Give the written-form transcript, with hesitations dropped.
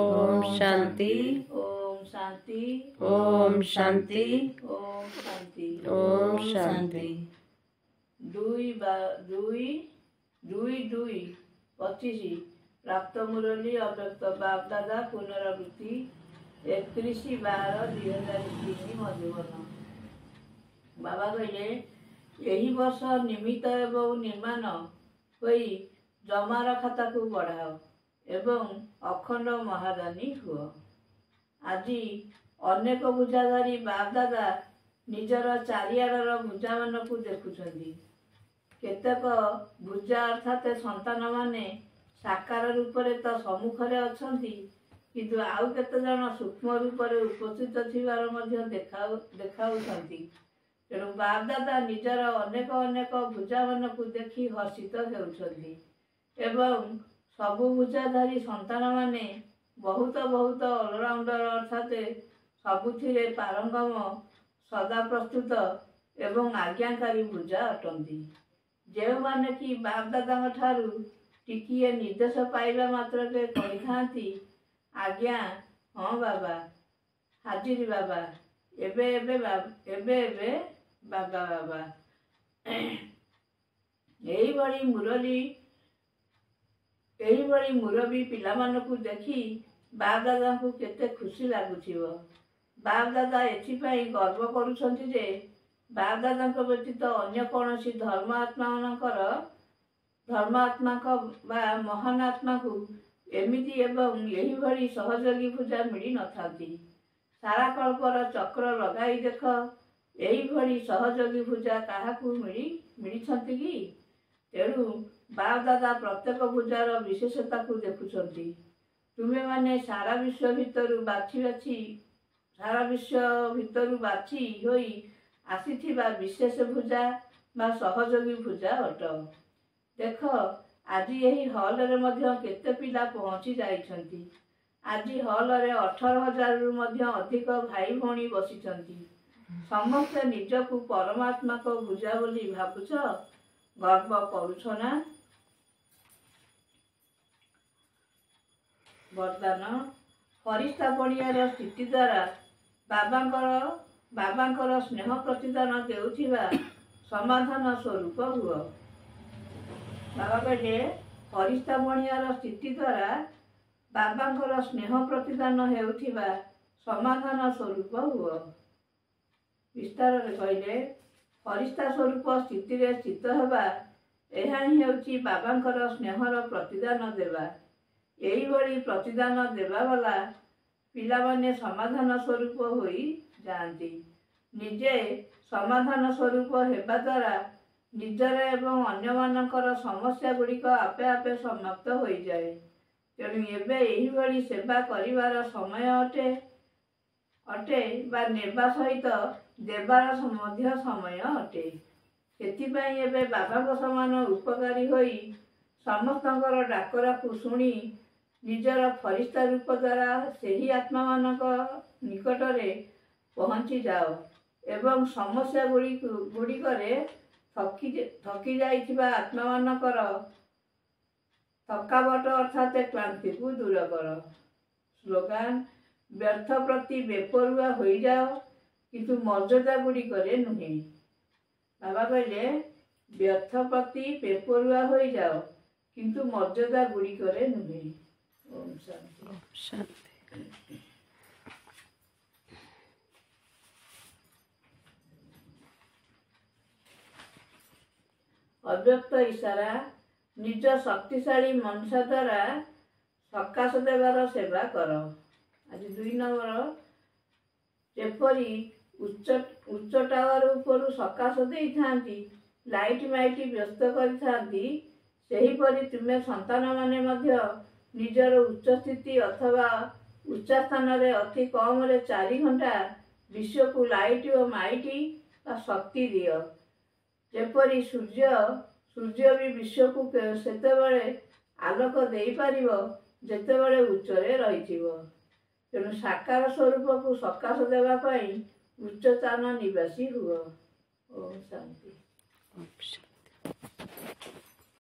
ओम शांति ओम शांति ओम शांति ओम शांति ओम शांति। 2/2/2/25 प्राप्त मुरली अव्यक्त बाप दादा पुनरावृत्ति 31/12/2003 मधुबन। बाबा कहले यही वर्ष निमित्त एवं निर्माण होई जमार खाता को बढ़ाओ एवं अखंड महादानी हुआ। आज अनेक भुजाधारी बाप दादा निजर चारिआडर भुजा मान को देखुछंदी। केतेक भुजा अर्थात संतान माने साकार रूप रे तो सम्मुखरे अछंती, किंतु आउ केते जण सूक्ष्म रूप रे उपस्थित थिबार मध्य देखाउछंती। तेणु बाप दादा निजर अनेक अनेक भुजा मान को देखि हर्षित हेउछंती एवं सबु भुजाधारी संतान माने बहुत बहुत ऑलराउंडर अर्थात सबुथिरे पारंगम सदा प्रस्तुत एवं आज्ञाकारी भुजा अटंती। जो माने कि बाप दादा ठारू टिकिए निर्देश पाइबा मात्र के कही थांती आज्ञा हाँ बाबा हाजिर बाबा एबे एबे एबे एबे बाबा बाबा यही मुरबी पिलामानकु देखी बाप दादा को केते खुशी लागुथिबो। बाप दादा एथिपाई गर्व करूछंती जे बाप दादा व्यतीत अन्य कौनसी धर्मात्मा बा महान आत्मा को एमिति एवं यही भली सहयोगी पूजा मिली नथांती। सारा कल्पर चक्र लगाई देख यही भली सहयोगी पूजा काहाकू मिली कि। तेणु बाप दादा प्रत्येक पूजार विशेषता को देखुछंती। तुमे माने सारा विश्व भितरु बाछी होई आसीथिबा विशेष पूजा बा सहयोगी पूजा अट। देख आज यही हॉल रे मध्य केते पिला पहुंची जाइछंती। आज हॉल रे 18,000 रु मध्य अधिक भाई भौणी बसिछंती। समस्त निजकु परमात्मा को पूजा बोली भाबुछ, गर्व करूछ ना। वरदान फरिश्ता पड़ियार स्थिति द्वारा बाबांकर स्नेह प्रतिदान देउथिबा समाधान स्वरूप हुआ। बाबा कहले फरिश्ता पड़ियार स्थिति द्वारा बाबांकर स्नेह प्रतिदान हेउथिबा समाधान स्वरूप हुआ। विस्तार रे कहले फरिश्ता स्वरूप स्थिति रे स्थित हेबा एहा ही हेउची बाबांकर स्नेहर प्रतिदान देवा। यही भली प्रतिदान देवा वाला पिला माने समाधान स्वरूप होई जाती। निजे समाधान स्वरूप हेबा द्वारा निजर एवं अन्य मानकर समस्या गुड़िक आपे आपे समाप्त हो जाए। तेणु एबे यही भली सेवा करिवार समय अटे बा नेबा सहित देवार मध्य समय अटे। सेथिपाई एबे बाबा समान उपकारी होई समस्तंकर डाकरा को सुनी निजर फरिश्ता रूप द्वारा सेही आत्मा मानक निकटरे पहुंची जाओ एवं समस्या गुड़िकरे थकी जाइथिबा आत्मा मानकर थकावट अर्थात क्लांति को दूर कर। स्लोगान व्यर्थ प्रति बेपरुआ हो जाओ किंतु मर्यादा गुड़िकरे नुहे। बाबा कहले ବ୍ୟର୍ଥ ପ୍ରତି ବେପରୁଆ ହୋଇଯାଅ, କିନ୍ତୁ ମର୍ଯ୍ୟାଦା ଗୁଡ଼ିକରେ ନୁହେଁ। ଓମ୍ ଶାନ୍ତି। ଶାନ୍ତି। ଅବ୍ୟକ୍ତ ଇଶାରା ନିଜ ଶକ୍ତିଶାଳୀ ମନସା ଦ୍ୱାରା ସକାଶ ଦେବାର ସେବା କର। ଆଜି 2 ନମ୍ବର, ଯେପରି ଉଚ୍ଚ ଟାୱାର ଉପରୁ ସକାଶ ଦେଇଥାନ୍ତି, ଲାଇଟ୍ ମାଇଟ୍ ବ୍ୟସ୍ତ କରିଥାନ୍ତି, ସେହିପରି ତୁମେ ସନ୍ତାନମାନେ ମଧ୍ୟ ନିଜର ଉଚ୍ଚ ସ୍ଥିତି ଅଥବା ଉଚ୍ଚ ସ୍ଥାନରେ ଅତି କମରେ 4 ଘଣ୍ଟା ବିଶ୍ୱକୁ ଲାଇଟ୍ ଓ ମାଇଟ୍ ବା ଶକ୍ତି ଦିଅ। ଯେପରି ସୂର୍ଯ୍ୟ ବି ବିଶ୍ୱକୁ ସେତେବେଳେ ଆଲୋକ ଦେଇପାରିବ ଯେତେବେଳେ ଉଚ୍ଚରେ ରହିଥିବ। ତେଣୁ ସାକାର ସ୍ୱରୂପକୁ ସକାଶ ଦେବା ପାଇଁ ଉଚ୍ଚ ସ୍ଥାନ ନିବାସୀ ହୁଅ। ଓମ୍ ଶାନ୍ତି।